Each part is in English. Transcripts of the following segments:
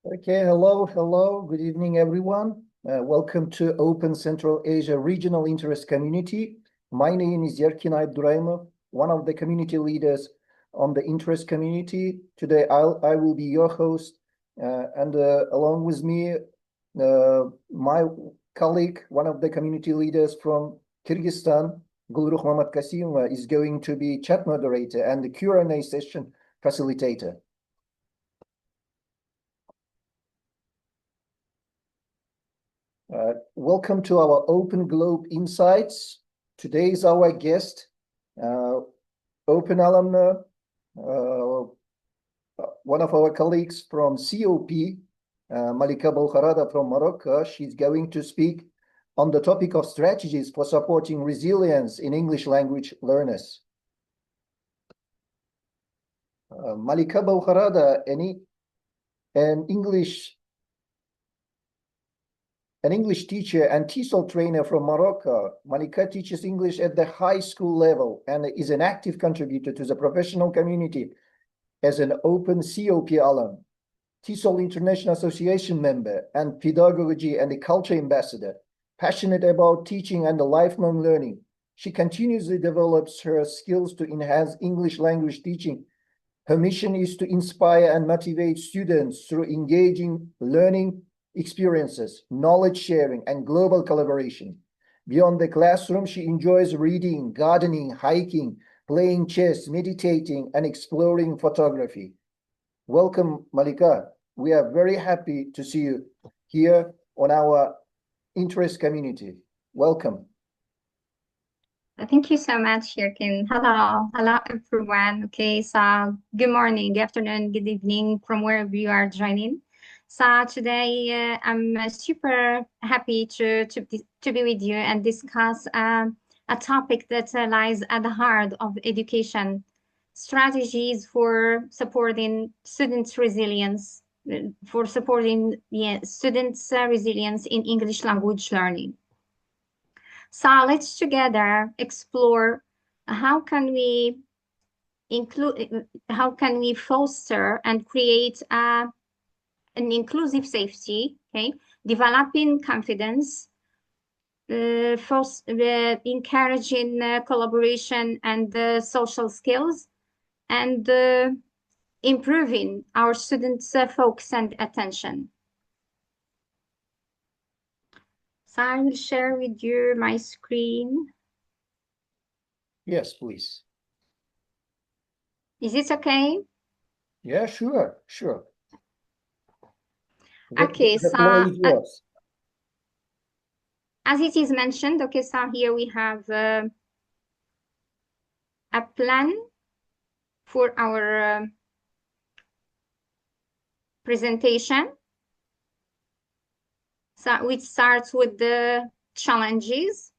Okay, hello, good evening, everyone. Welcome to Open Central Asia Regional Interest Community. My name is Yerkin Abduraimov, one of the community leaders on the interest community. Today, I will be your host, and along with me, my colleague, one of the community leaders from Kyrgyzstan, Gulruh Mamat Kasimova, is going to be chat moderator and the Q&A session facilitator. Welcome to our Open Globe Insights. Today is our guest, Open alumna, one of our colleagues from COP, Malika Bouharrada from Morocco. She's going to speak on the topic of strategies for supporting resilience in English language learners. Malika Bouharrada, an English teacher and TESOL trainer from Morocco. Malika teaches English at the high school level and is an active contributor to the professional community as an Open COP alum, TESOL International Association member, and pedagogy and culture ambassador. Passionate about teaching and lifelong learning, she continuously develops her skills to enhance English language teaching. Her mission is to inspire and motivate students through engaging learning experiences, knowledge sharing, and global collaboration. Beyond the classroom, she enjoys reading, gardening, hiking, playing chess, meditating, and exploring photography. Welcome, Malika. We are very happy to see you here on our interest community. Welcome. Thank you so much, Yerkin. Hello, everyone. Okay, so good morning, good afternoon, good evening from wherever you are joining. So today I'm super happy to be with you and discuss a topic that lies at the heart of education: strategies for supporting students' resilience, students' resilience in English language learning. So let's together explore how can we foster and create an inclusive safety, okay, developing confidence, encouraging collaboration and social skills, and improving our students' focus and attention. So I will share with you my screen. Yes, please. Is it okay? Yeah, sure. Okay, the floor is yours. As it is mentioned, okay, so here we have a plan for our presentation. So it starts with the challenges.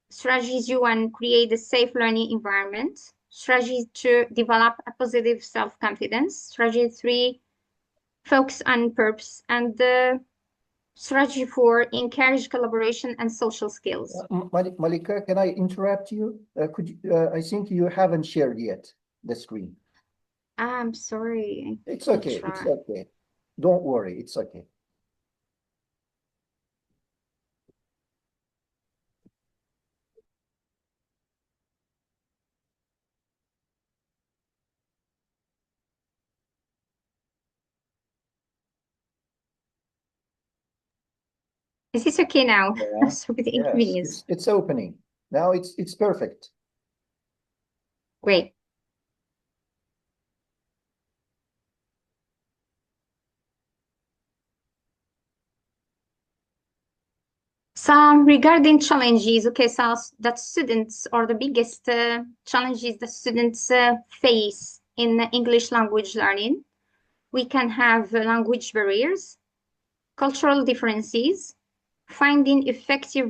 Strategy 1, create a safe learning environment. Strategy 2, develop a positive self-confidence. Strategy 3, focus on purpose. And strategy 4, encourage collaboration and social skills. Malika, can I interrupt you? I think you haven't shared yet the screen. I'm sorry. It's okay. It's okay. Don't worry. It's okay. Is this okay now? Yeah. Sorry for the Yes, inconvenience. it's opening. Now it's perfect. Great. So regarding challenges, okay, so that students or the biggest challenges that students face in English language learning, we can have language barriers, cultural differences, finding effective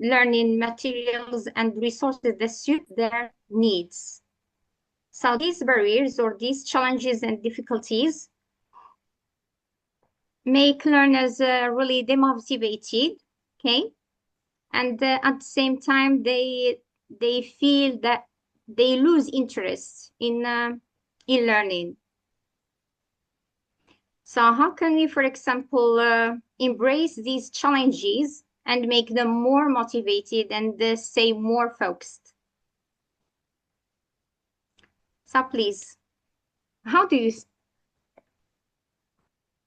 learning materials and resources that suit their needs. So these barriers or these challenges and difficulties make learners really demotivated, okay? And at the same time, they feel that they lose interest in learning. So how can we, for example, embrace these challenges and make them more motivated and stay more focused? So please, how do you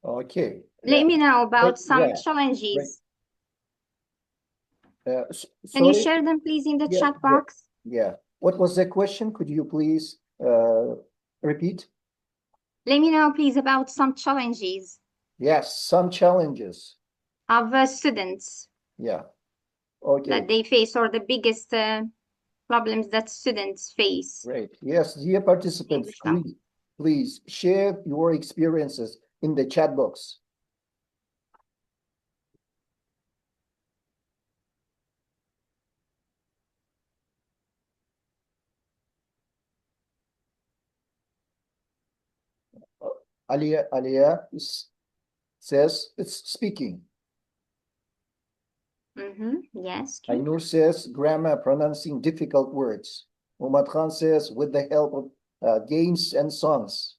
Okay. let me know about some Yeah, right. challenges? Can you Sorry. share them, please, in the Yeah, chat yeah, box? yeah. What was the question? Could you please repeat? Let me know, please, about some challenges Yes, some challenges. of students Yeah. Okay, that they face, or the biggest problems that students face great. Yes, dear in participants, English language. please share your experiences in the chat box. Alia says it's speaking. Yes, true. Ainur says grammar, pronouncing difficult words. Muhammad Khan says with the help of games and songs.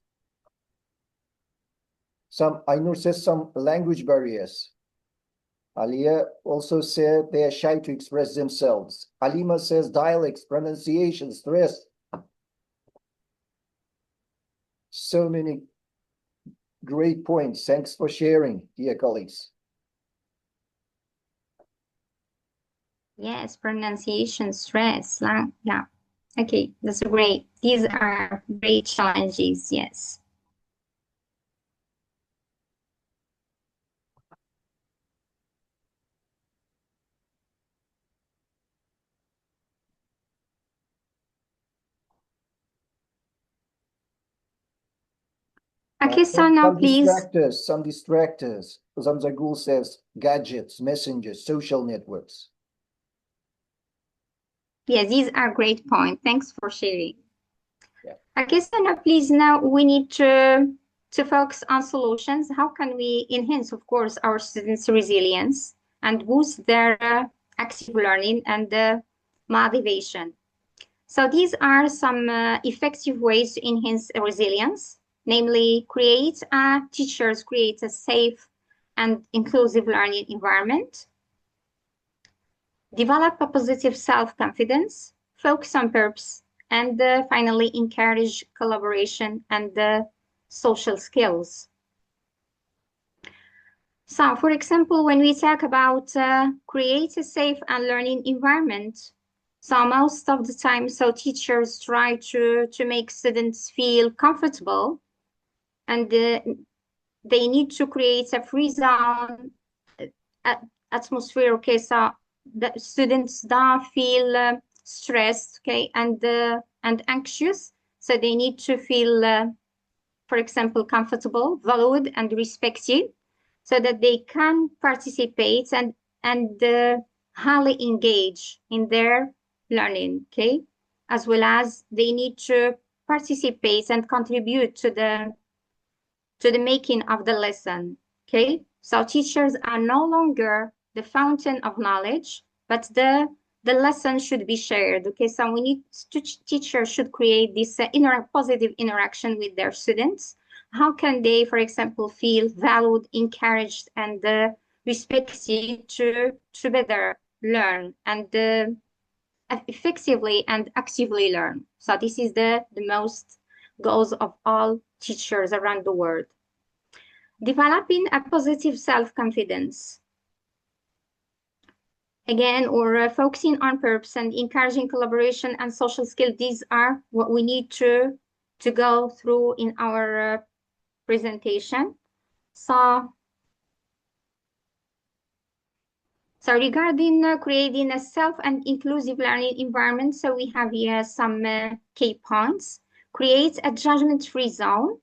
Ainur says some language barriers. Alia also said they are shy to express themselves. Alima says dialects, pronunciation, stress. So many great points. Thanks for sharing, dear colleagues. Yes, pronunciation, stress, yeah. Okay, that's great. These are great challenges, yes. Okay, so now please. Some distractors. Zamzagul says gadgets, messengers, social networks. Yes, these are great points. Thanks for sharing. Yeah. Okay, so now please, now we need to focus on solutions. How can we enhance, of course, our students' resilience and boost their active learning and motivation? So these are some effective ways to enhance resilience, namely teachers create a safe and inclusive learning environment, develop a positive self-confidence, focus on purpose, and finally encourage collaboration and social skills. So, for example, when we talk about create a safe and learning environment, so most of the time, so teachers try to make students feel comfortable, and they need to create a free zone atmosphere. Okay, so the students don't feel stressed, okay, and anxious. So they need to feel, for example, comfortable, valued, and respected, so that they can participate and highly engage in their learning, okay? As well as they need to participate and contribute to the making of the lesson, okay? So teachers are no longer the fountain of knowledge, but the lesson should be shared, okay? So we need teachers should create this positive interaction with their students. How can they, for example, feel valued, encouraged, and respected to better learn and effectively and actively learn? So this is the most goals of all teachers around the world. Developing a positive self-confidence. Again, or focusing on purpose and encouraging collaboration and social skills. These are what we need to go through in our presentation. So regarding creating a self and inclusive learning environment, so we have here some key points. Create a judgment-free zone.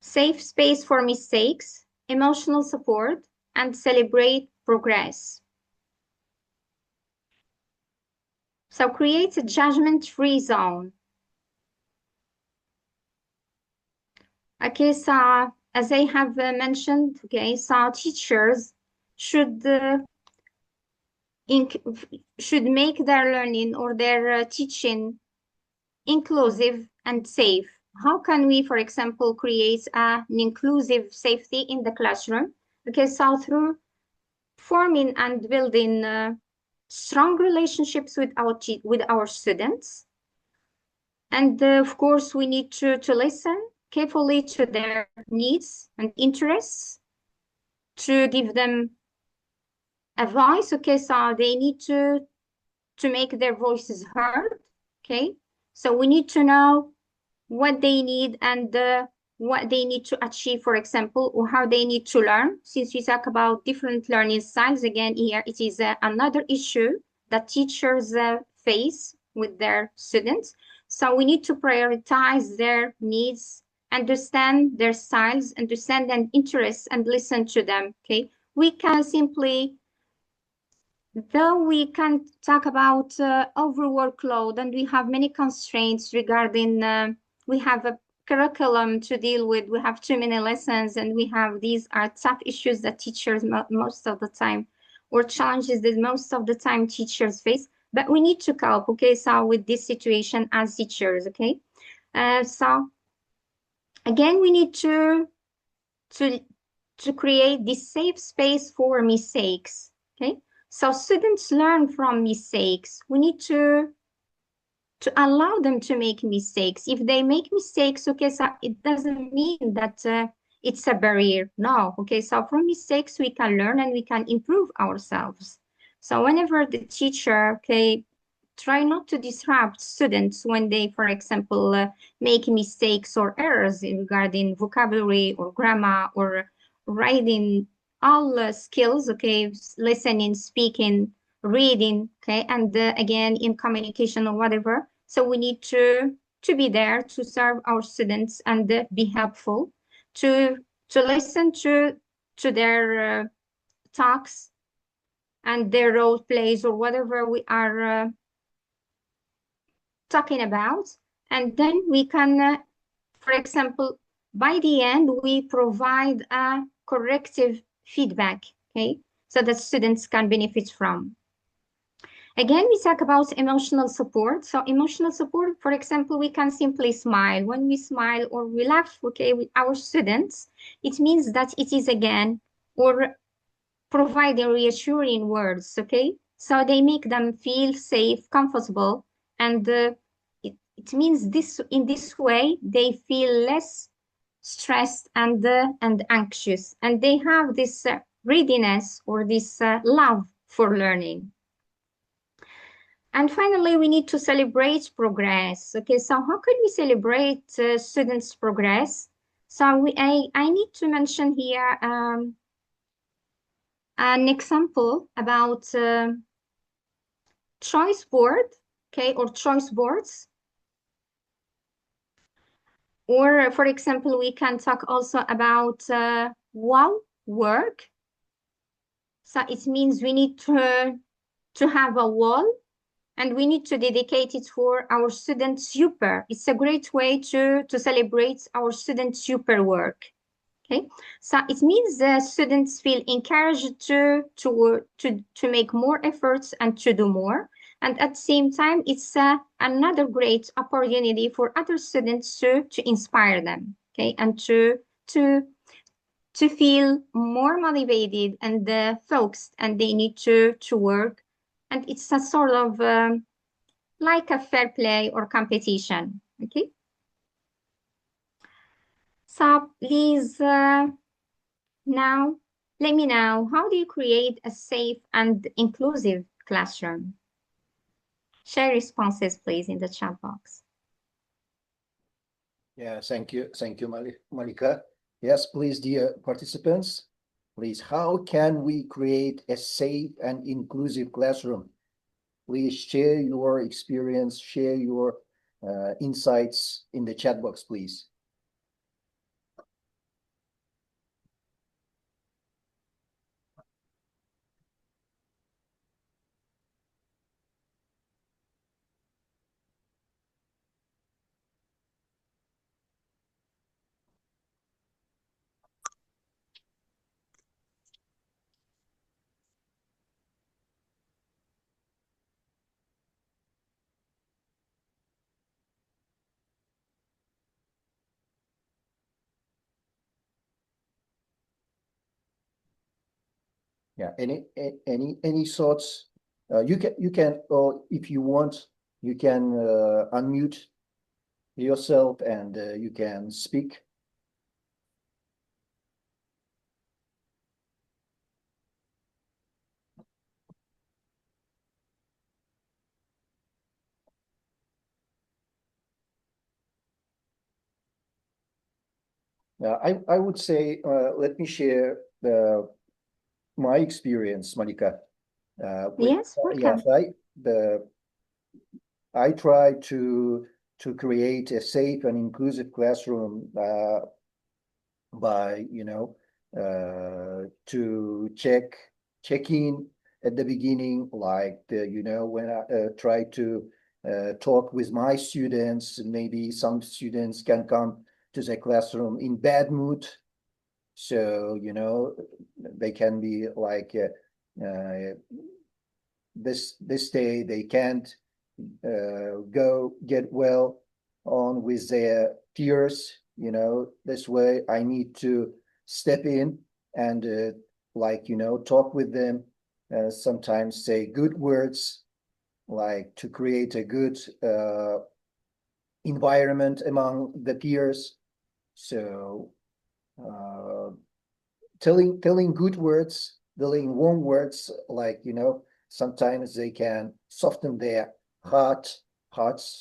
Safe space for mistakes, emotional support, and celebrate progress. So create a judgment-free zone. Okay, so as I have mentioned, okay, so teachers should make their learning or their teaching inclusive and safe. how can we, for example, create an inclusive safety in the classroom? Okay, so through forming and building strong relationships with our students. And of course, we need to listen carefully to their needs and interests, to give them a voice. Okay, so they need to make their voices heard. Okay, so we need to know what they need and what they need to achieve, for example, or how they need to learn. Since we talk about different learning styles, again, here it is another issue that teachers face with their students. So we need to prioritize their needs, understand their styles, understand their interests, and listen to them. Okay, we can simply, though we can talk about overworkload, and we have many constraints regarding, we have a curriculum to deal with, we have too many lessons, and we have, these are tough issues that teachers most of the time, or challenges that most of the time teachers face, but we need to cope, okay, so with this situation as teachers, okay? So again, we need to create this safe space for mistakes, okay? So students learn from mistakes. We need to allow them to make mistakes. If they make mistakes, okay, so it doesn't mean that it's a barrier. No, okay, so from mistakes we can learn and we can improve ourselves. So whenever the teacher, okay, try not to disrupt students when they, for example, make mistakes or errors regarding vocabulary or grammar or writing, all skills, okay, listening, speaking, reading, okay, and again in communication or whatever. So we need to be there to serve our students and be helpful, to listen to their talks and their role plays or whatever we are talking about, and then we can, for example, by the end, we provide a corrective feedback, okay, so that students can benefit from. Again, we talk about emotional support. So emotional support, for example, we can simply smile. When we smile or we laugh, okay, with our students, it means that it is again, or providing reassuring words, okay? So they make them feel safe, comfortable, and it means this, in this way, they feel less stressed and anxious, and they have this readiness or this love for learning. And finally, we need to celebrate progress. Okay, so how could we celebrate students' progress? So I need to mention here an example about choice board, okay, or choice boards. Or for example, we can talk also about wow work. So it means we need to have a wall, and we need to dedicate it for our student super. It's a great way to celebrate our student super work. Okay, so it means the students feel encouraged to make more efforts and to do more. And at the same time, it's another great opportunity for other students to inspire them, okay, and to feel more motivated and focused, and they need to work. And it's a sort of like a fair play or competition, okay? So please, now, let me know, how do you create a safe and inclusive classroom? Share responses, please, in the chat box. Yeah, thank you. Thank you, Malika. Yes, please, dear participants, please, how can we create a safe and inclusive classroom? Please share your experience, share your insights in the chat box, please. Yeah. Any thoughts? You can, or if you want, you can unmute yourself and you can speak. I would say, let me share my experience, Malika. Yes, Yeah, welcome. I try to create a safe and inclusive classroom by, to check in at the beginning, like when I try to talk with my students. Maybe some students can come to the classroom in bad mood, so they can be like this day they can't go get well on with their peers. This way I need to step in and talk with them, sometimes say good words, like to create a good environment among the peers. So uh, telling good words, telling warm words, sometimes they can soften their hearts.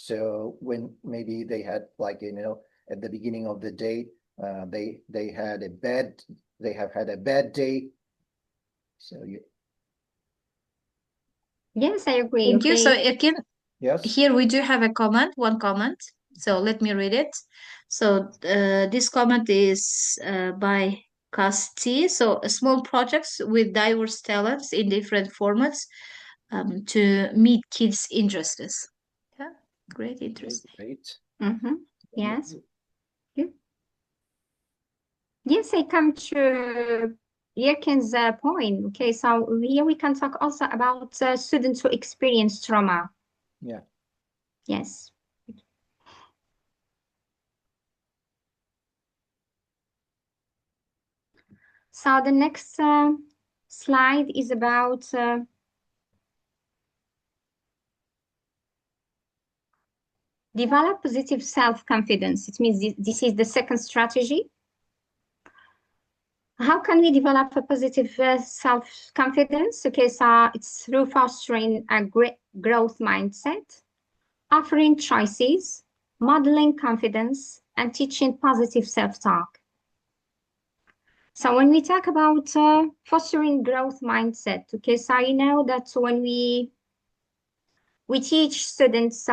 So when maybe they had at the beginning of the day, they had a bad they have had a bad day. So Yes, I agree. Thank you. So Okay. Erkin, yes. here we do have one comment. So let me read it. So this comment is by Casti. So small projects with diverse talents in different formats to meet kids' interests. Yeah, great interest. Great. Mm-hmm. Yes. Good. Yes, I come to Yerkin's point. Okay, so here we can talk also about students who experience trauma. Yeah. Yes. So the next slide is about develop positive self-confidence. It means this is the second strategy. How can we develop a positive self-confidence? Okay, so it's through fostering a great growth mindset, offering choices, modeling confidence, and teaching positive self-talk. So when we talk about fostering growth mindset, okay, so you know that when we teach students,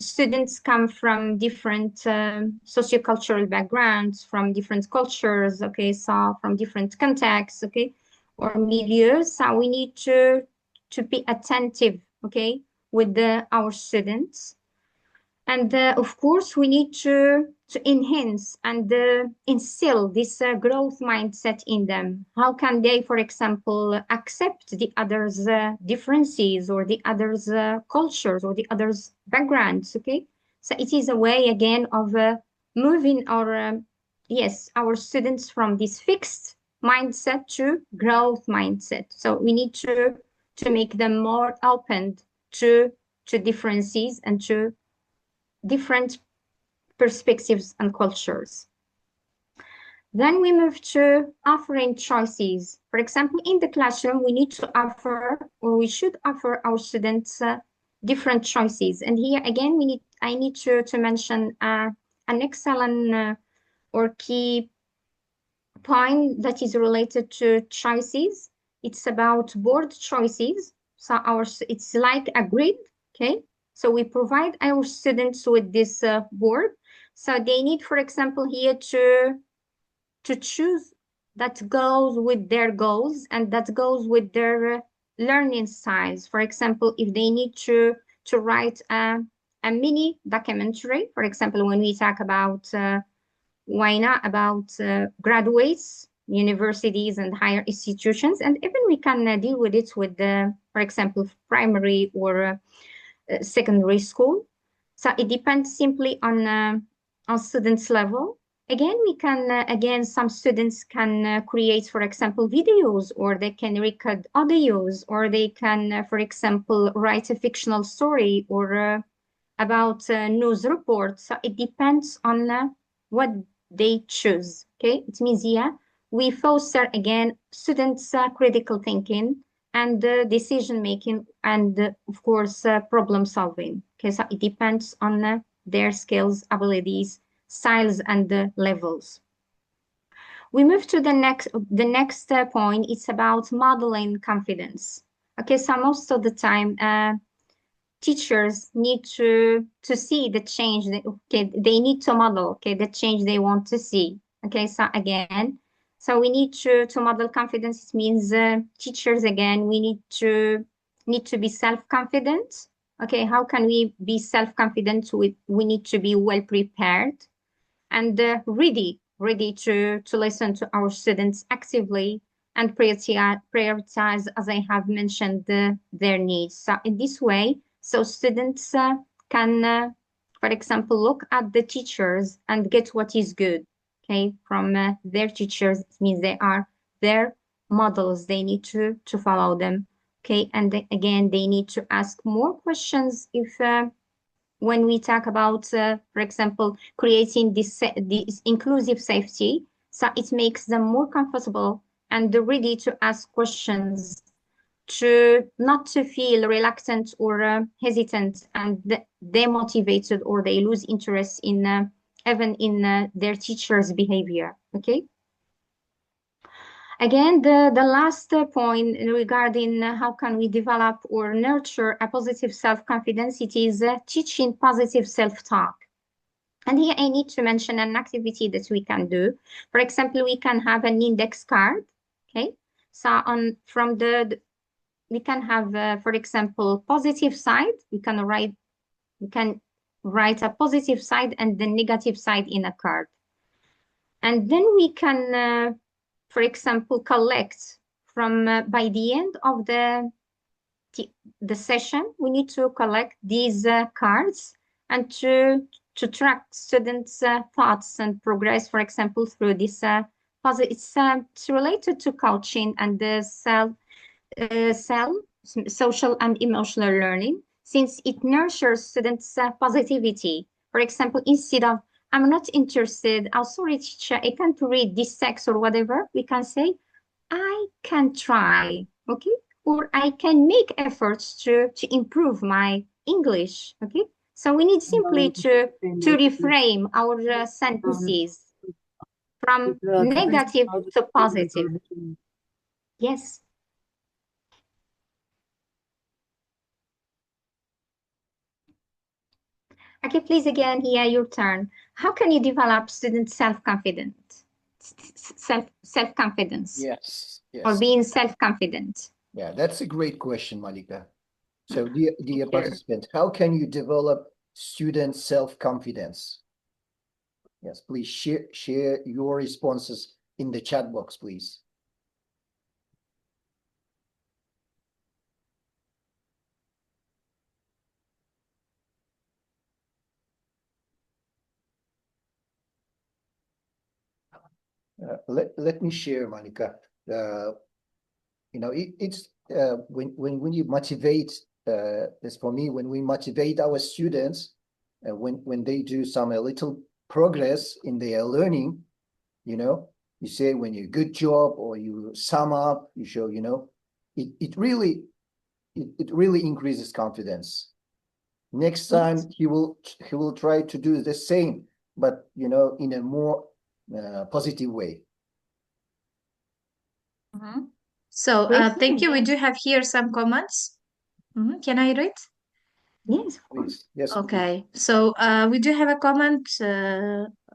students come from different sociocultural backgrounds, from different cultures, okay, so from different contexts, okay, or milieux. So we need to be attentive, okay, with our students. And of course, we need to enhance and instill this growth mindset in them. How can they, for example, accept the others' differences or the others' cultures or the others' backgrounds? Okay, so it is a way again of moving our students from this fixed mindset to growth mindset. So we need to make them more open to differences and to different perspectives and cultures. Then we move to offering choices. For example, in the classroom, we need to offer, or we should offer our students different choices. And here again, I need to mention an excellent or key point that is related to choices. It's about board choices. So it's like a grid, okay? So we provide our students with this board. So they need, for example, here to choose that goes with their goals and that goes with their learning styles. For example, if they need to write a mini documentary, for example, when we talk about why not about graduates, universities, and higher institutions, and even we can deal with it with for example, primary or secondary school. So it depends simply on students' level Again, we can, again, some students can create, for example, videos, or they can record audios, or they can, for example, write a fictional story or about news reports. So it depends on what they choose. Okay, it means, yeah, we foster again students' critical thinking and decision making, and of course problem solving. Okay, so it depends on their skills, abilities, styles, and levels. We move to the next point. It's about modeling confidence. Okay, so most of the time teachers need to see the change. They need to model, okay, the change they want to see. Okay, so again, so we need to model confidence. It means teachers, again, we need to be self-confident. Okay, how can we be self-confident? We need to be well prepared and ready to listen to our students actively and prioritize, as I have mentioned, their needs. So in this way, so students can, for example, look at the teachers and get what is good, okay, from their teachers. It means they are their models. They need to follow them, okay, and again, they need to ask more questions if when we talk about, for example, creating this inclusive safety, so it makes them more comfortable and ready to ask questions, to not to feel reluctant or hesitant and demotivated, or they lose interest in even in their teacher's behavior. Okay. Again, the last point regarding how can we develop or nurture a positive self-confidence, it is teaching positive self-talk. And here I need to mention an activity that we can do. For example, we can have an index card, okay? So we can have, for example, positive side. We can write a positive side and the negative side in a card. And then we can, for example, collect from by the end of the session, we need to collect these cards and to track students' thoughts and progress, for example, through this it's related to coaching and the social and emotional learning, since it nurtures students' positivity. For example, instead of "I'm not interested, oh sorry teacher, I can't read this text" or whatever, we can say "I can try," okay? Or "I can make efforts to improve my English," okay? So we need simply to reframe our sentences from negative to positive. Yes. Okay, please again, here your turn. How can you develop student self-confidence? Self-confidence. Yes, Or yes. being self-confident. Yeah, that's a great question, Malika. So, dear Sure. participant, how can you develop student self-confidence? Yes, please share your responses in the chat box, please. Let me share, Malika. It's when you motivate, this for me, when we motivate our students, when they do some a little progress in their learning, you say when you good job, or you sum up, you show, it really increases confidence. Next time he will try to do the same, but in a more positive way. So Great. thank you. We do have here some comments. Can I read? Yes, of course. Please. Yes. Okay, so we do have a comment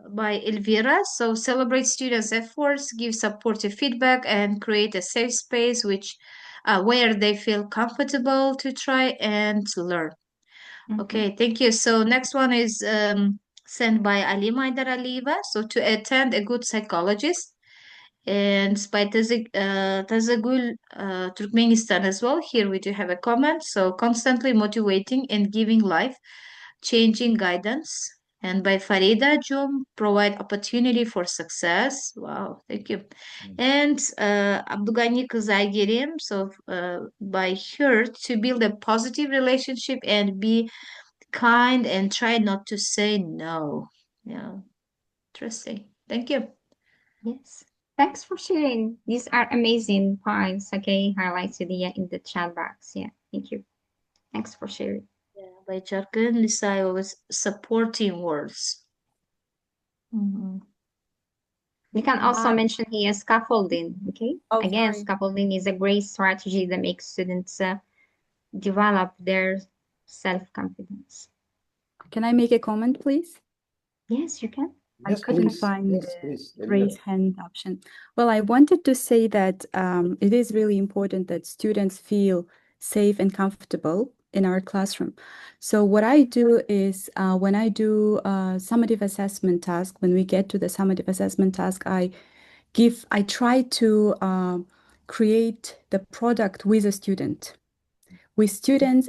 by Elvira. So celebrate students' efforts, give supportive feedback, and create a safe space where they feel comfortable to try and to learn. Okay, thank you. So next one is sent by Ali Maidar Aliva. So to attend a good psychologist, and by Tazagul Turkmenistan as well. Here we do have a comment. So constantly motivating and giving life changing guidance And by Farida Jum, provide opportunity for success. Wow, thank you. And Abdugani Kızaygerim, so by her to build a positive relationship and be kind and try not to say no. Yeah, interesting. Thank you. Yes. Thanks for sharing. These are amazing points, okay, highlighted here in the chat box. Yeah, thank you. Thanks for sharing. Yeah, by Jargon, Lisa always supporting words. Mhm. We can also mention here scaffolding, okay? Oh, Again, sorry. scaffolding is a great strategy that makes students develop their self-confidence. Can I make a comment, please? Yes, you can. I Yes, couldn't please. find Yes, the please. raise hand option. Well, I wanted to say that it is really important that students feel safe and comfortable in our classroom. So what I do is when I do a summative assessment task, when we get to the summative assessment task, I try to create the product with a student,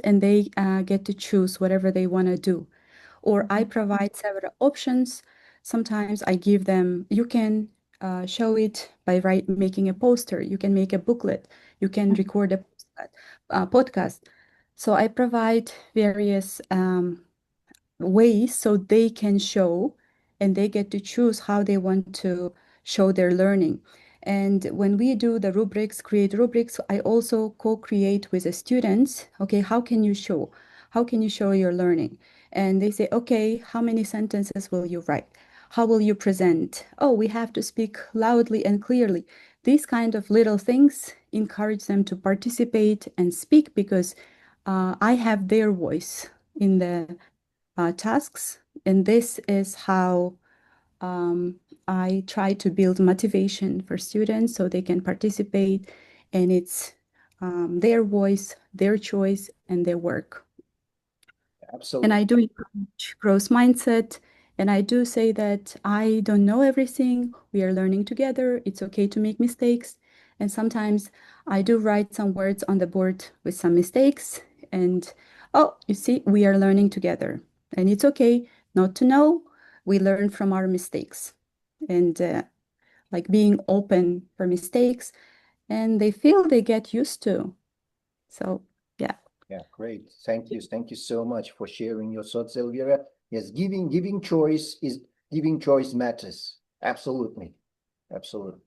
and they get to choose whatever they want to do. Or I provide several options. Sometimes I give them, you can show it by making a poster, you can make a booklet, you can record a podcast. So I provide various ways so they can show and they get to choose how they want to show their learning. And when we do the rubrics, create rubrics, I also co-create with the students. Okay, how can you show? How can you show your learning? And they say, okay, how many sentences will you write? How will you present? Oh, we have to speak loudly and clearly. These kind of little things encourage them to participate and speak because I have their voice in the tasks. And this is how I try to build motivation for students so they can participate, and it's their voice, their choice, and their work. Absolutely. And I do encourage growth mindset. And I do say that I don't know everything. We are learning together. It's okay to make mistakes. And sometimes I do write some words on the board with some mistakes. And oh, you see, we are learning together. And it's okay not to know. We learn from our mistakes. And like being open for mistakes. And they feel they get used to. So, yeah. Yeah, great. Thank you. Thank you so much for sharing your thoughts, Elvira. Yes, giving choice matters. Absolutely. Absolutely.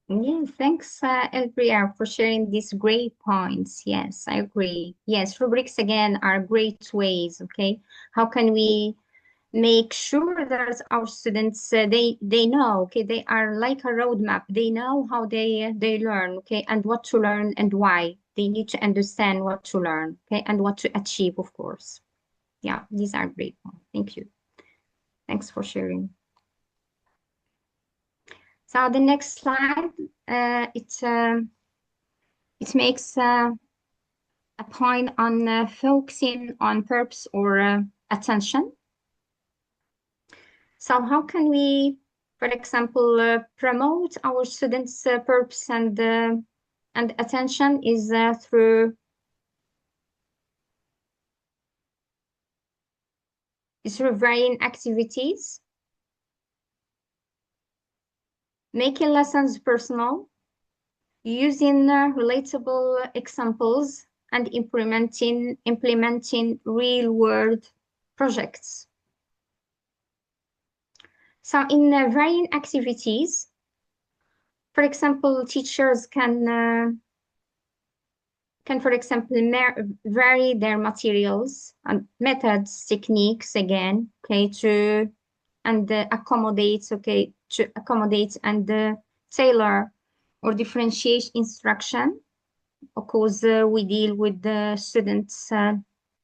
Yeah, thanks, Elbria, for sharing these great points. Yes, I agree. Yes, rubrics again are great ways. Okay, how can we make sure that our students they know? Okay, they are like a roadmap. They know how they learn. Okay, and what to learn and why. They need to understand what to learn. Okay, and what to achieve, of course. Yeah, these are great points. Thank you. Thanks for sharing. So the next slide, it makes a point on focusing on purpose or attention. So how can we, for example, promote our students' purpose and attention is through varying activities, making lessons personal, using relatable examples, and implementing real-world projects. So in varying activities, for example, teachers can, for example, vary their materials and methods, techniques again, okay, to accommodate and tailor or differentiate instruction, because we deal with the students'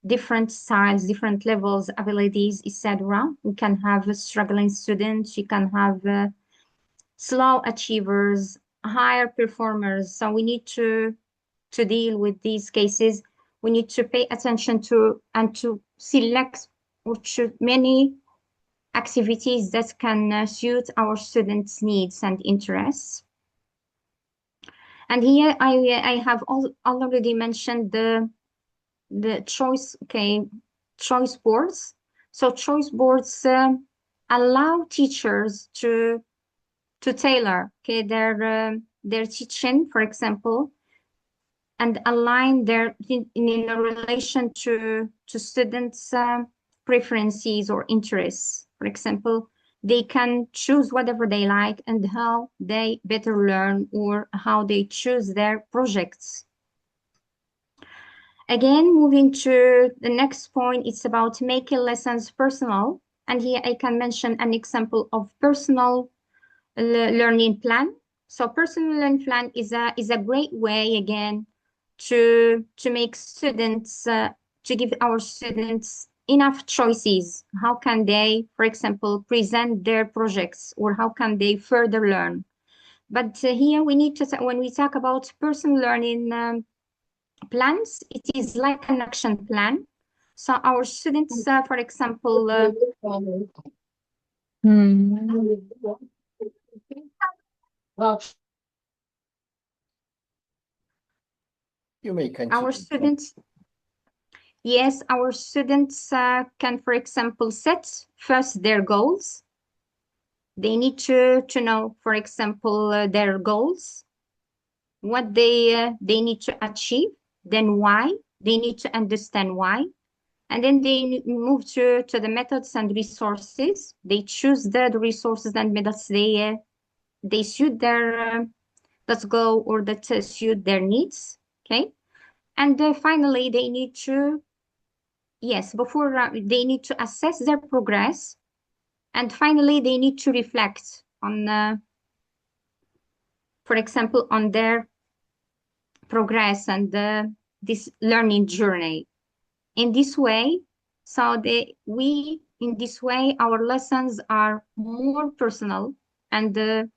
different styles, different levels, abilities, etc. We can have struggling students, you can have slow achievers, higher performers. So we need to deal with these cases. We need to pay attention to and to select many activities that can suit our students' needs and interests. And here I have already mentioned the choice boards. So choice boards allow teachers to tailor, okay, their teaching, for example, and align their in a relation to students' preferences or interests. For example, they can choose whatever they like and how they better learn or how they choose their projects. Again, moving to the next point, it's about making lessons personal. And here I can mention an example of personal learning plan. So personal learning plan is a great way, again, to make students, to give our students enough choices. How can they, for example, present their projects, or how can they further learn? But here we need to, when we talk about personal learning plans, it is like an action plan. So our students, for example, You may continue. our students, yes, our students can, for example, set first their goals. They need to know, for example, their goals, what they need to achieve, then why. They need to understand why. And then they move to the methods and resources. They choose the resources and methods they suit their that goal or that suit their needs. Okay. And finally, they need to, yes, before they need to assess their progress. And finally, they need to reflect on, for example, on their progress and this learning journey. In this way, in this way, our lessons are more personal, and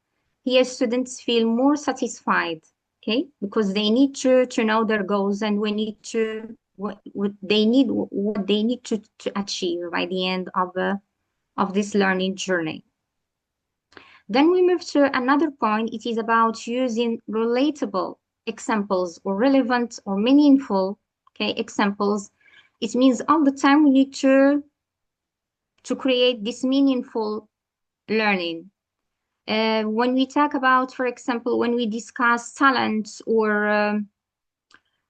here students feel more satisfied, okay? Because they need to know their goals, and we need to what they need to achieve by the end of this learning journey. Then we move to another point. It is about using relatable examples or relevant or meaningful, okay, examples. It means all the time we need to create this meaningful learning. When we talk about, for example, when we discuss talent or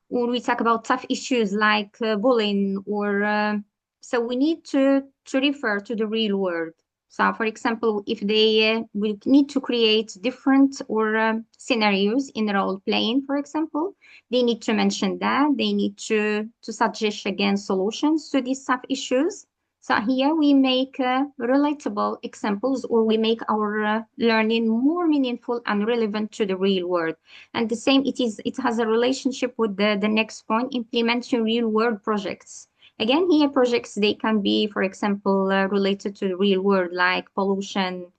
we talk about tough issues like bullying or so we need to refer to the real world. So, for example, if they we need to create different or scenarios in role playing, for example, they need to mention that. They need to suggest again solutions to these tough issues. So here we make relatable examples, or we make our learning more meaningful and relevant to the real world. And the same, it has a relationship with the next point, implementing real world projects. Again, here projects, they can be, for example, related to the real world, like pollution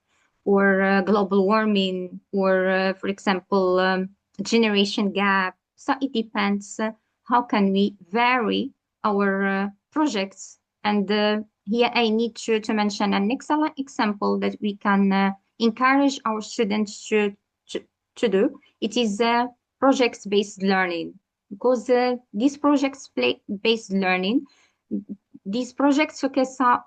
or global warming, or, for example, generation gap. So it depends how can we vary our projects. And here I need to mention an excellent example that we can encourage our students to do. It is projects-based learning, because these projects-based learning, these projects, okay, so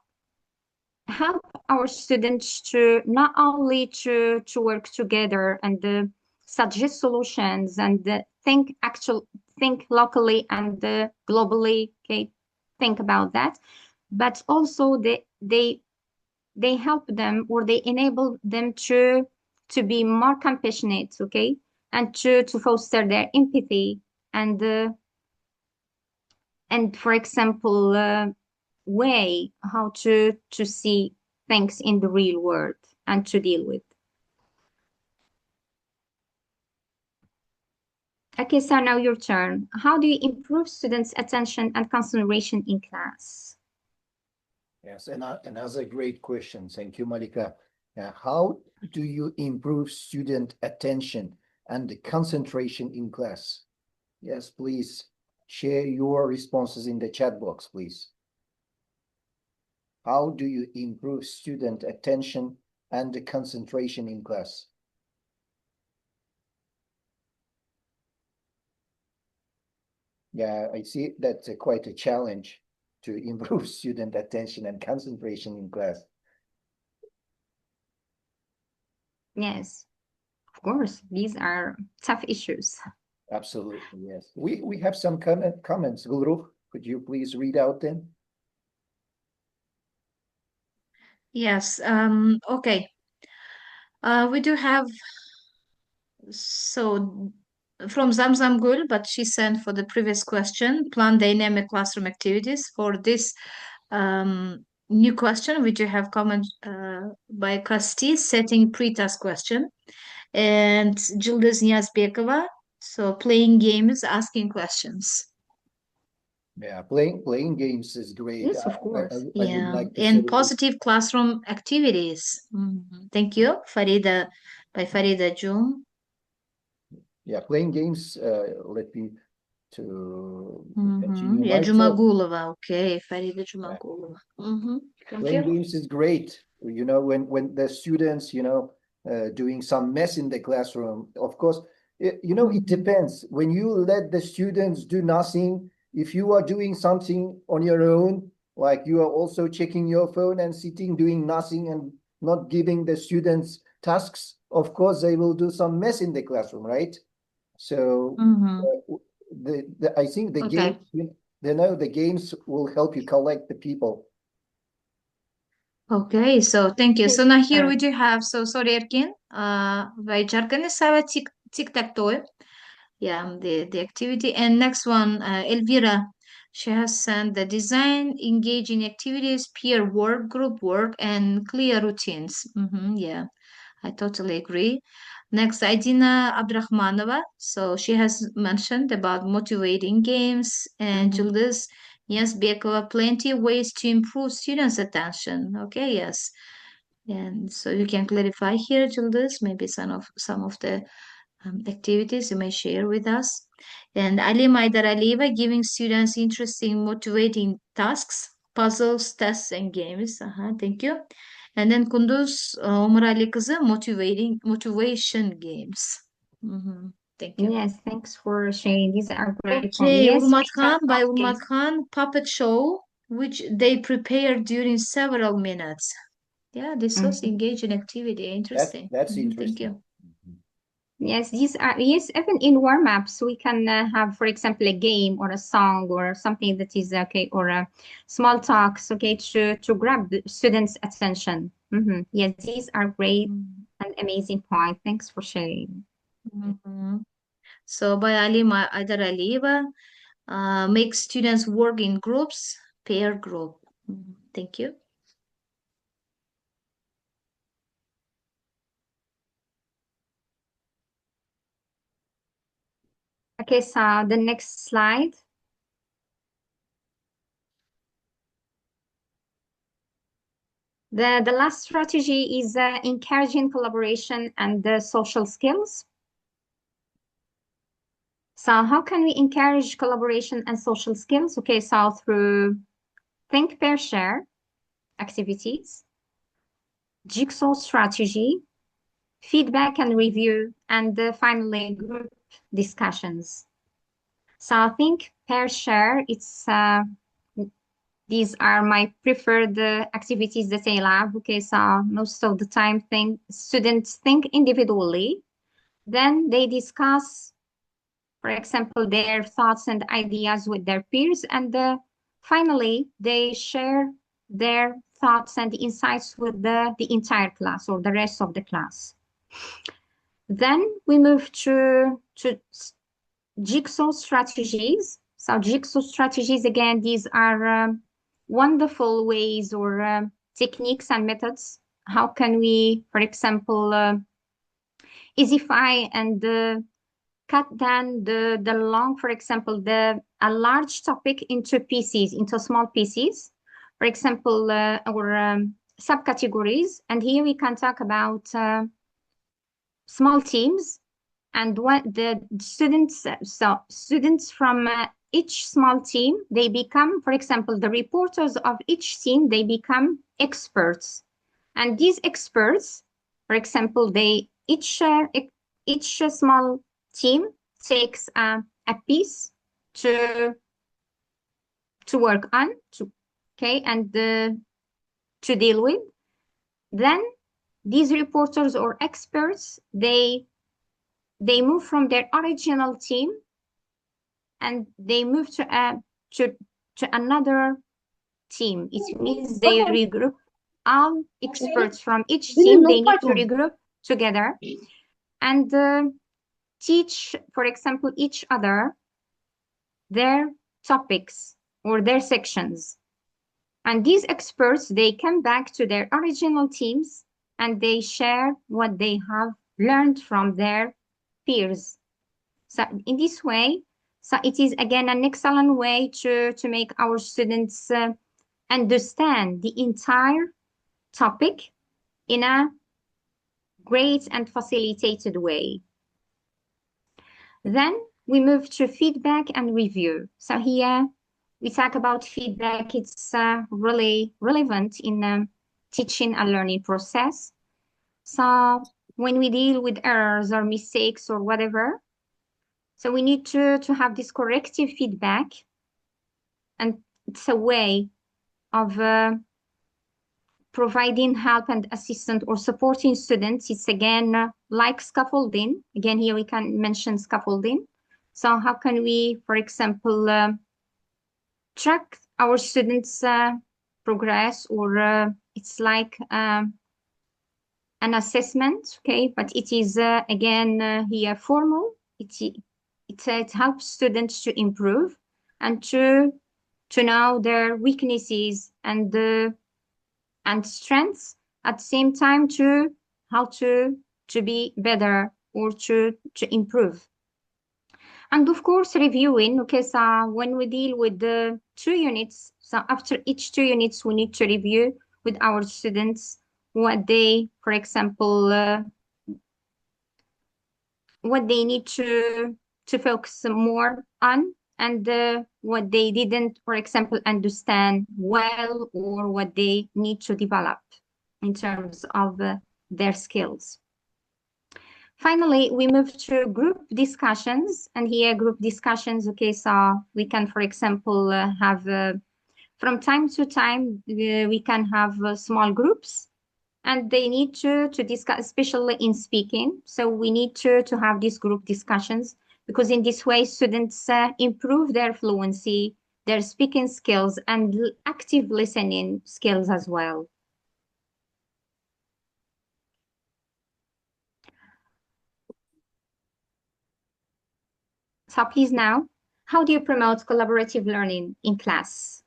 help our students to not only to work together and suggest solutions and think locally and globally, okay, think about that, but also they help them, or they enable them to be more compassionate, okay, and to foster their empathy and for example way how to see things in the real world and to deal with. Okay, so now your turn. How do you improve students' attention and concentration in class? Yes, and another great question. Thank you, Malika. How do you improve student attention and concentration in class? Yes, please share your responses in the chat box, please. How do you improve student attention and concentration in class? Yeah, I see that's quite a challenge to improve student attention and concentration in class. Yes, of course, these are tough issues. Absolutely, yes. We have some comments. Gulruh, could you please read out them? Yes. Okay. We do have, so from Zamzam Gul, but she sent for the previous question, plan dynamic classroom activities. For this new question, we do have comment by Kasti, setting pre-task question, and Julius Niazbekova, so playing games, asking questions. Yeah, playing games is great. Yes, of course. I would Yeah, like to say and positive classroom activities. Thank you, Farida, by Farida Jum. yeah, playing games. Let me to continue Yeah, myself. Jumagulova. Okay, Farida Yeah. Jumagulova. Thank Playing you. games is great. You know, when the students, doing some mess in the classroom, of course, it depends. When you let the students do nothing, if you are doing something on your own, like you are also checking your phone and sitting doing nothing and not giving the students tasks, of course, they will do some mess in the classroom, right? So I think the Okay. game, the games will help you collect the people. Okay, so thank you. So now here Uh, we do have, so sorry, Erkin, by Jarganisava tic-tac-toe. Yeah, the activity. And next one, Elvira, she has sent the design, engaging activities, peer work, group work, and clear routines. Yeah, I totally agree. Next, Aidina Abdrahmanova. So she has mentioned about motivating games, and Julius Bekova, plenty of ways to improve students' attention. Okay, yes. And so you can clarify here, Julius, maybe some of the activities you may share with us. And Ali Maidar Alieva, giving students interesting, motivating tasks, puzzles, tests, and games. Thank you. And then Kunduz Umar Ali kızı, motivation games. Thank you. yes, thanks for sharing. These are great points. Okay, Yes, we Urmat talk Khan, by about Urmat games. Khan, puppet show, which they prepared during several minutes. Yeah, this was engaging activity. Interesting. That's Thank interesting. you. Yes, these are, yes, even in warm-ups, we can have, for example, a game or a song or something that is okay, or a small talks, okay, to grab the students' attention. Yes, these are great and amazing point. Thanks for sharing. So by Ali Aidar Alieva, make students work in groups, pair group. Thank you. Okay, so the next slide. The last strategy is encouraging collaboration and social skills. So how can we encourage collaboration and social skills? Okay, so through think, pair, share activities, jigsaw strategy, feedback and review, and finally group discussions. So think, pair, share, these are my preferred activities that I love. Okay, so most of the time students think individually, then they discuss, for example, their thoughts and ideas with their peers, and finally they share their thoughts and insights with the entire class or the rest of the class. Then we move to jigsaw strategies. So jigsaw strategies, again, these are wonderful ways or techniques and methods. How can we, for example, easify and cut down the long, for example, a large topic into pieces, into small pieces, for example, or subcategories. And here we can talk about small teams, and what the students, so students from each small team, they become, for example, the reporters of each team, they become experts. And these experts, for example, each small team takes a piece to work on, and to deal with. Then these reporters or experts, they move from their original team and they move to another team. It means they regroup all experts from each team. They need to regroup together and teach, for example, each other their topics or their sections. And these experts, they come back to their original teams and they share what they have learned from their peers. So in this way, so it is again an excellent way to make our students understand the entire topic in a great and facilitated way. Then we move to feedback and review. So here we talk about feedback. It's really relevant in teaching and learning process. So when we deal with errors or mistakes or whatever, so we need to have this corrective feedback, and it's a way of providing help and assistance or supporting students. It's again like scaffolding. Again, here we can mention scaffolding. So how can we, for example, track our students' progress, or it's like an assessment, okay? But it is again here formal. It helps students to improve and to know their weaknesses and strengths, at the same time to how to be better or to improve. And of course, reviewing, okay, so when we deal with the 2 units, so after each 2 units, we need to review with our students what they, for example, what they need to focus more on, and what they didn't, for example, understand well, or what they need to develop in terms of their skills. Finally, we move to group discussions, and here group discussions, okay, so we can, for example, have from time to time, we can have small groups, and they need to discuss, especially in speaking. So we need to have these group discussions, because in this way, students improve their fluency, their speaking skills, and active listening skills as well. So please now, how do you promote collaborative learning in class?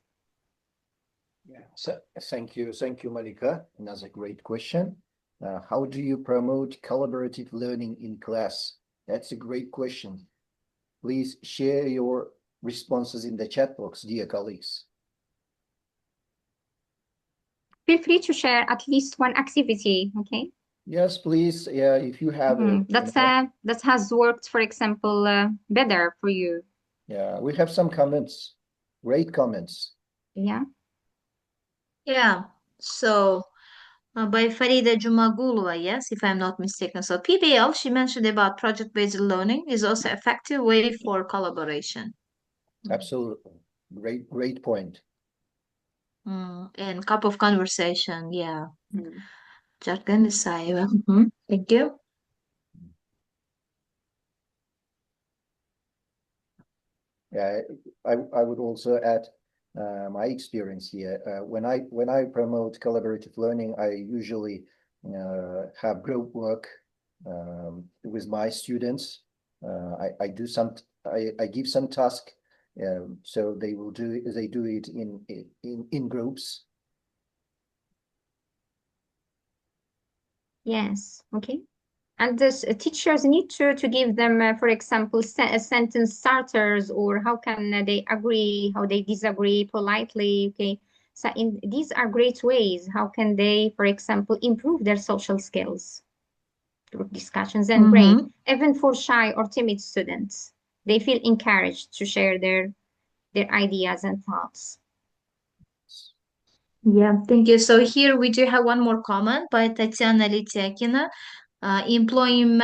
Yeah, so thank you, Malika. And that's a great question. How do you promote collaborative learning in class? That's a great question. Please share your responses in the chat box, dear colleagues. Feel free to share at least one activity, okay? Yes, please. Yeah, if you have that has worked, for example, better for you. Yeah, we have some comments. Great comments. Yeah. Yeah. So by Farida Jumagulova, yes, if I'm not mistaken. So PBL, she mentioned about project-based learning is also effective way for collaboration. Absolutely. Great point. And cup of conversation, yeah. Jargon is silent. Thank you. Yeah, I would also add my experience here. When I promote collaborative learning, I usually have group work with my students. I give some task, so they do it in groups. Yes. Okay. And this teachers need to give them, for example, sentence starters, or how can they agree, how they disagree politely. Okay. So these are great ways. How can they, for example, improve their social skills? Group discussions and great, even for shy or timid students, they feel encouraged to share their ideas and thoughts. Yeah, thank you. So here we do have one more comment by Tatiana Lityakina. Employing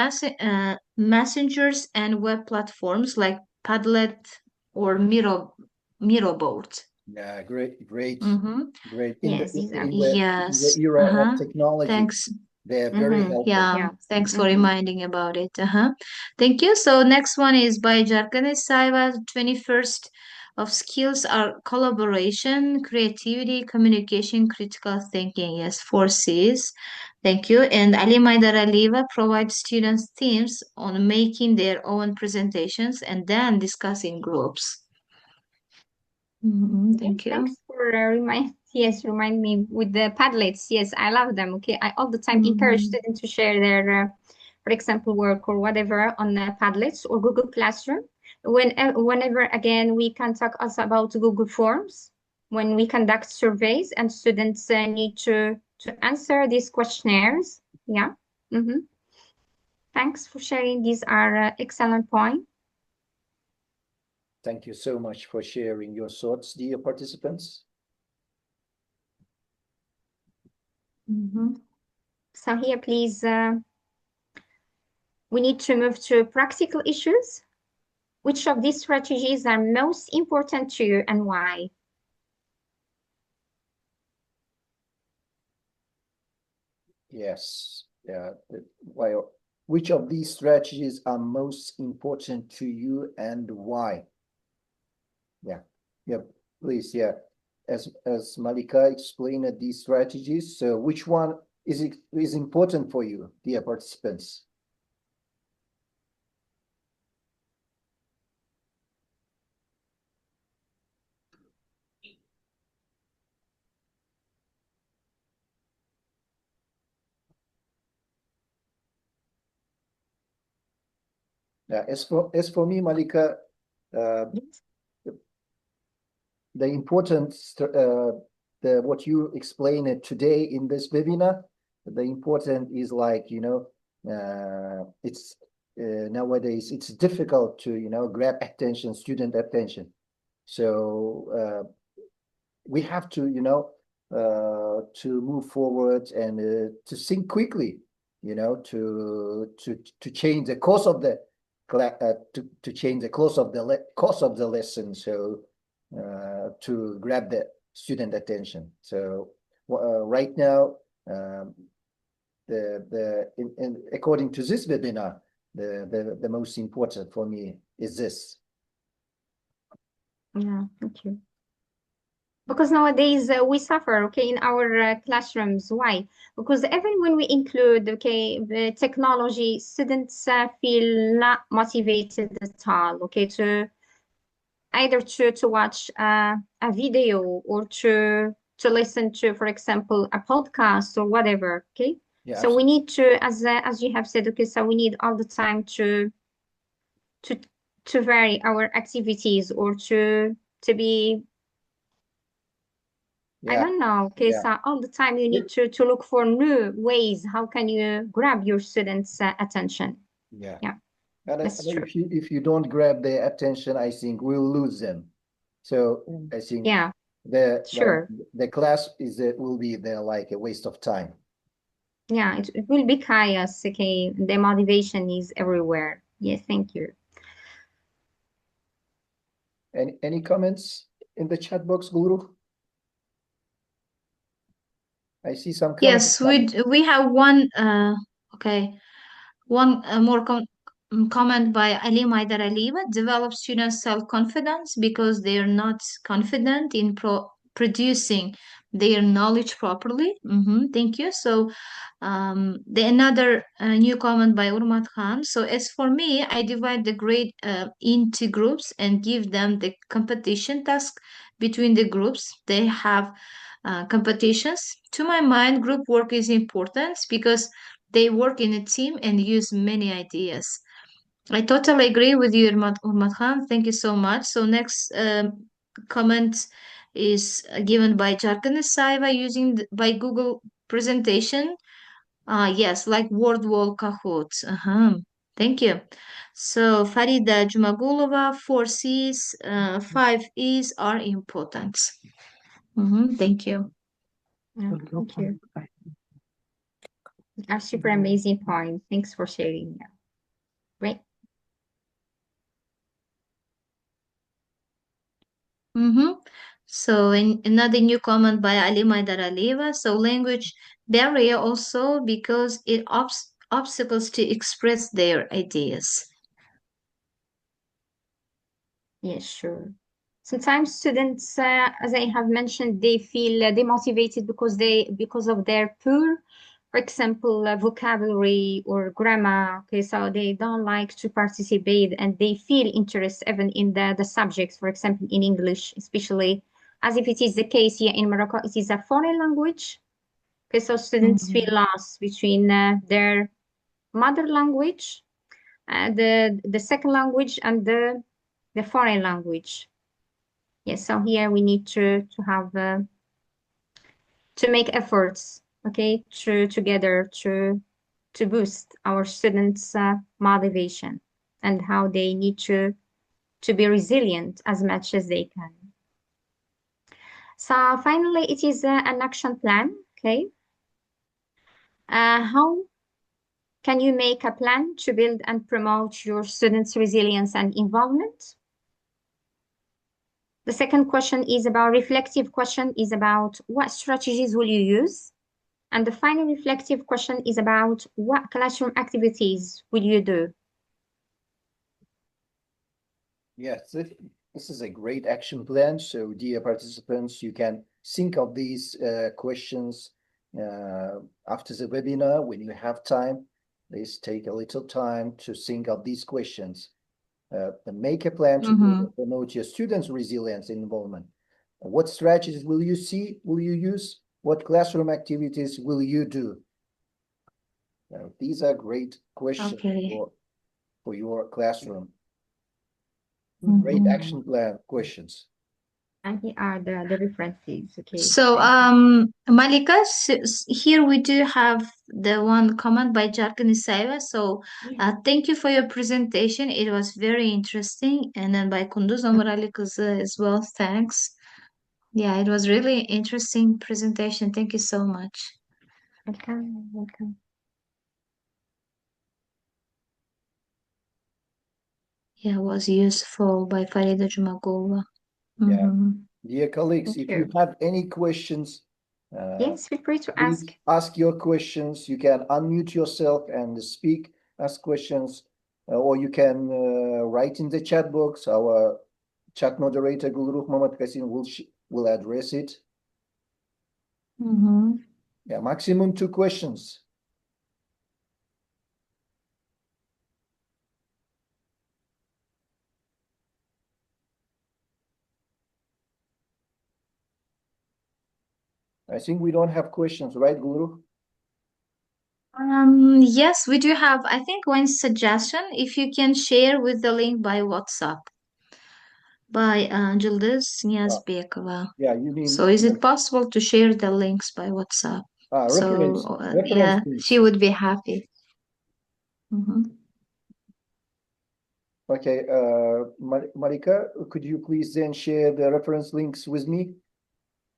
messengers and web platforms like Padlet or Miroboard. Yeah, great, great, Mm-hmm. great. Yes, these are. In the Yes. era of technology, Thanks. they're very helpful. Yeah, Yeah. thanks for Mhm. reminding about it. Thank you. So next one is by Jarkane Saiba, 21st of skills are collaboration, creativity, communication, critical thinking. Yes, 4 C's. Thank you. And Ali Maidar Aliva provides students themes on making their own presentations and then discuss in groups. Thank you. Thanks for remind me with the Padlets. Yes, I love them. Okay, I all the time encourage students to share their, for example, work or whatever on Padlets or Google Classroom. Whenever again we can talk also about Google Forms when we conduct surveys and students need to answer these questionnaires. Yeah. Thanks for sharing. These are excellent points. Thank you so much for sharing your thoughts, dear participants. So here, please, we need to move to practical issues. Which of these strategies are most important to you and why? Yes. Yeah. Which of these strategies are most important to you and why? Yeah. Yeah. Please. Yeah. As Malika explained these strategies, so which one is important for you, dear participants? Yeah. As for me, Malika, the importance, what you explained today in this webinar, the important is like, it's nowadays it's difficult to, grab attention, student attention. So we have to, to move forward and to think quickly, to change the course of the to change the course of the lesson. So to grab the student attention. So right now, according to this webinar, the most important for me is this. Yeah, thank you. Because nowadays we suffer, okay, in our classrooms. Why? Because even when we include, okay, the technology, students feel not motivated at all, okay, to either to watch a video or to listen to, for example, a podcast or whatever, okay? Yeah, so we need to, as you have said, okay, so we need all the time to vary our activities or to be, I don't know, okay, Yeah. so all the time you need to look for new ways. How can you grab your students' attention? Yeah. Yeah, And that's true. if you don't grab their attention, I think we'll lose them. So I think Yeah, the sure. the class will be there like a waste of time. Yeah, it will be chaos, okay? The motivation is everywhere. Yes, thank you. Any comments in the chat box, Guru? I see some comments. Yes, we have one more comment by Ali Maidar Aliva. Develop students' self-confidence because they are not confident in producing their knowledge properly. Thank you. So the another new comment by Urmat Khan. So as for me, I divide the grade into groups and give them the competition task between the groups. They have competitions. To my mind, group work is important because they work in a team and use many ideas. I totally agree with you, Urmat Khan. Thank you so much. So next comment is given by Jarkan Saiva using by Google presentation. Yes, like word wall Kahoot. Thank you. So Farida Jumagulova, 4 C's, 5 E's are important. Thank you. Yeah, thank you. A super amazing point. Thanks for sharing. Yeah. Great. So another new comment by Ali Maidaraliva. So language barrier also because it obstacles to express their ideas. Yes, sure. Sometimes students, as I have mentioned, they feel demotivated because of their poor, for example, vocabulary or grammar. Okay, so they don't like to participate and they feel interest even in the subjects, for example, in English, especially as if it is the case here in Morocco, it is a foreign language. Okay, so students feel lost between their mother language, the second language, and the foreign language. Yes, so here we need to have to make efforts, okay, together to boost our students' motivation and how they need to be resilient as much as they can. So finally, it is an action plan, okay? How can you make a plan to build and promote your students' resilience and involvement? The second question is about reflective question is about what strategies will you use? And the final reflective question is about what classroom activities will you do? Yes, this is a great action plan. So, dear participants, you can think of these questions after the webinar when you have time. Please take a little time to think of these questions. And make a plan to promote your students' resilience and involvement. What strategies will you use? What classroom activities will you do? These are great questions for your classroom. Great action plan questions. And here are the references, okay? So, Malika, here we do have the one comment by Jarkan Isaiwa. So, thank you for your presentation. It was very interesting. And then by Kunduz Omar Ali Kızı as well. Thanks. Yeah, it was really interesting presentation. Thank you so much. Welcome, welcome. Yeah, it was useful by Farida Jumagova. Yeah. Dear colleagues, Thank if you have any questions, yes, feel free to please ask your questions. You can unmute yourself and speak, ask questions, or you can write in the chat box. Our chat moderator, Gulruh Mohammed Kasim, will address it. Yeah, maximum 2 questions. I think we don't have questions, right, Gulruh? Yes, we do have, I think, one suggestion. If you can share with the link by WhatsApp by Yıldız Niyazbekova. Yeah, you mean. So is it possible to share the links by WhatsApp? Reference Yeah, links. she would be happy. Okay, Malika, could you please then share the reference links with me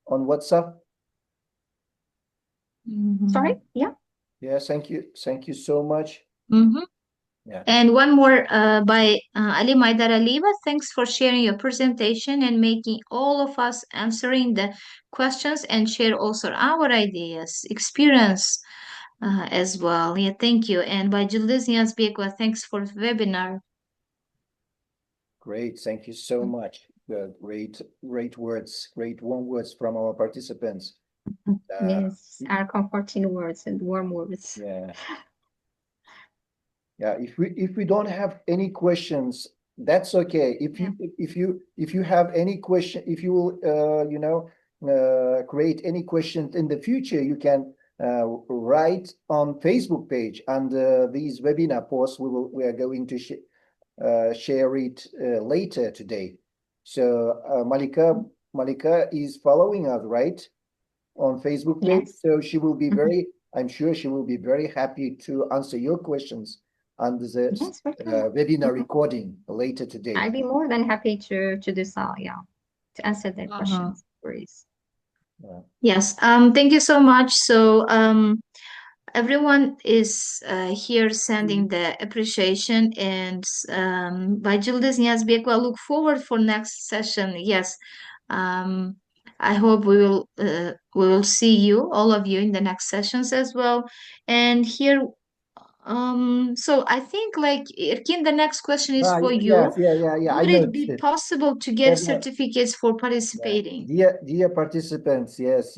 on WhatsApp? Sorry, yeah. Yeah, thank you. Thank you so much. Yeah. And one more by Ali Maidaraliva. Thanks for sharing your presentation and making all of us answering the questions and share also our ideas, experience as well. Yeah, thank you. And by Yıldız Niyazbekova, thanks for the webinar. Great, thank you so much. Great words, great warm words from our participants. Yes, our comforting words and warm words. Yeah. Yeah, if we don't have any questions, that's okay. If you have any question, if you will create any questions in the future, you can write on Facebook page, and these webinar posts we are going to share it later today. So Malika is following us, right, on Facebook page. Yes. So she will be I'm sure she will be very happy to answer your questions on the webinar recording later today. I'd be more than happy to do so, yeah, to answer their questions, please. Yes, thank you so much. So everyone is here sending the appreciation, and by Yıldız Niyazbekova, look forward for next session. Yes, I hope we will see you, all of you, in the next sessions as well. And here, so I think like Erkin, the next question is for you. Yeah. I Would it be noticed it. possible to get Webinar. certificates for Yeah. participating? Dear participants, yes,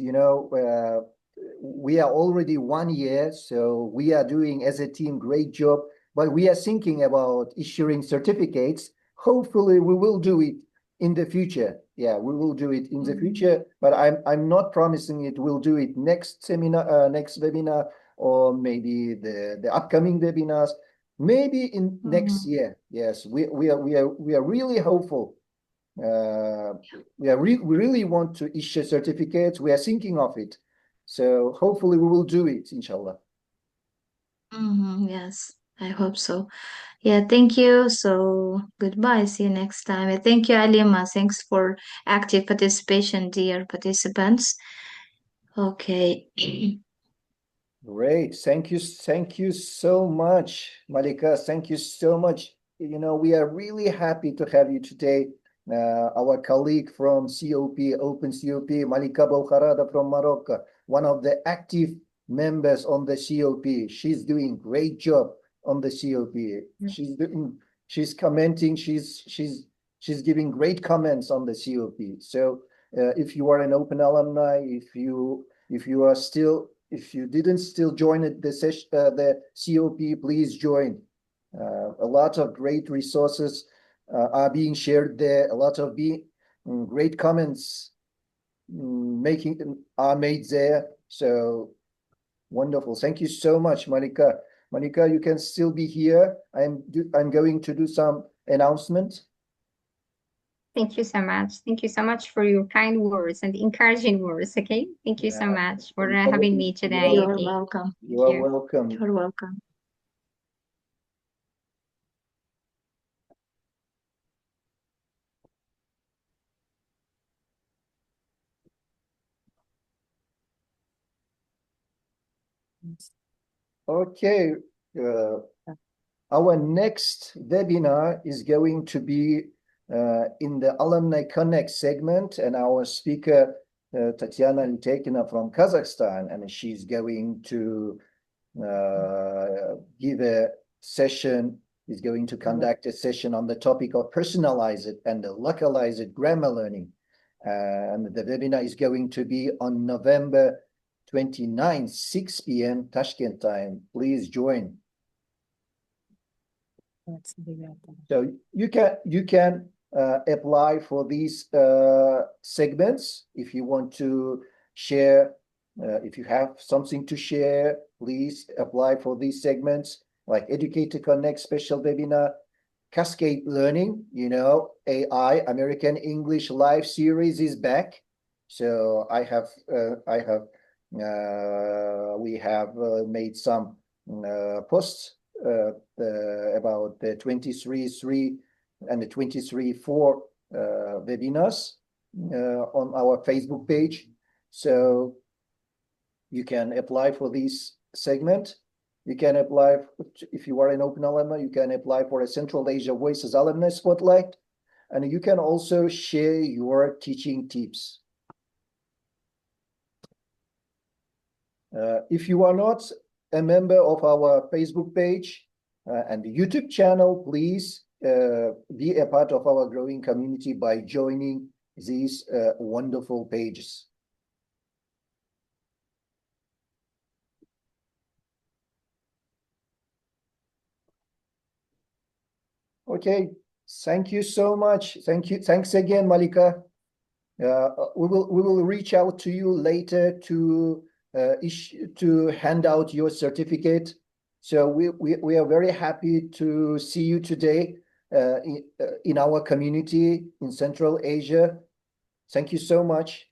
we are already 1 year, so we are doing as a team great job, but we are thinking about issuing certificates. Hopefully we will do it in the future. Yeah, we will do it in the future, but I'm not promising it. We'll do it next seminar, next webinar, or maybe the upcoming webinars, maybe in next year. Yes, we are really hopeful. We really want to issue certificates. We are thinking of it. So hopefully we will do it, inshallah. Yes, I hope so. Yeah, thank you. So goodbye. See you next time. And thank you, Alima. Thanks for active participation, dear participants. Okay. Great. Thank you so much, Malika. Thank you so much. We are really happy to have you today. Our colleague from COP, Open COP, Malika Bouharrada from Morocco, one of the active members on the COP. She's doing great job on the COP. She's commenting, she's giving great comments on the COP. So if you are an open alumni, if you didn't still join the COP, please join. A lot of great resources are being shared there. A lot of great comments are made there. So wonderful. Thank you so much, Malika. Malika, you can still be here. I'm going to do some announcement. Thank you so much. Thank you so much for your kind words and encouraging words. Okay. Thank you so much for having me today. You're welcome. You are welcome. You're welcome. Okay. Our next webinar is going to be in the Alumni Connect segment, and our speaker, Tatiana Litekina from Kazakhstan, and she's going to give a session, is going to conduct a session on the topic of personalized and localized grammar learning. And the webinar is going to be on November 29, 6 p.m. Tashkent time. Please join. So you can apply for these segments if you want to share. If you have something to share, please apply for these segments, like Educator Connect special webinar, Cascade Learning, AI, American English live series is back. So we have made some posts about the 23.3 and the 23.4 webinars on our Facebook page. So you can apply for this segment. You can apply, if you are an open alumni, you can apply for a Central Asia Voices Alumni Spotlight. And you can also share your teaching tips. If you are not a member of our Facebook page and the YouTube channel, please be a part of our growing community by joining these wonderful pages. Okay, thank you so much. Thanks again, Malika. We will reach out to you later to hand out your certificate. So we are very happy to see you today in our community in Central Asia. Thank you so much.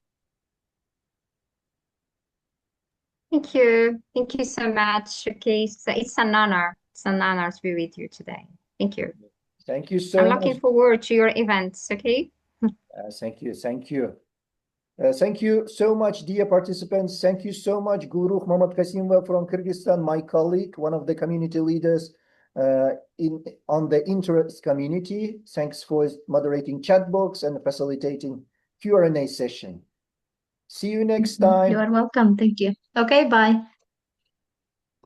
Thank you. Thank you so much. Okay, so it's an honor. It's an honor to be with you today. Thank you. Thank you so I'm much. looking forward to your events. Okay. Thank you. Thank you so much, dear participants. Thank you so much, Guru Muhammad Kasimova from Kyrgyzstan, my colleague, one of the community leaders on the interest community. Thanks for moderating chat box and facilitating Q&A session. See you next You time. are welcome. Thank you. Okay, bye.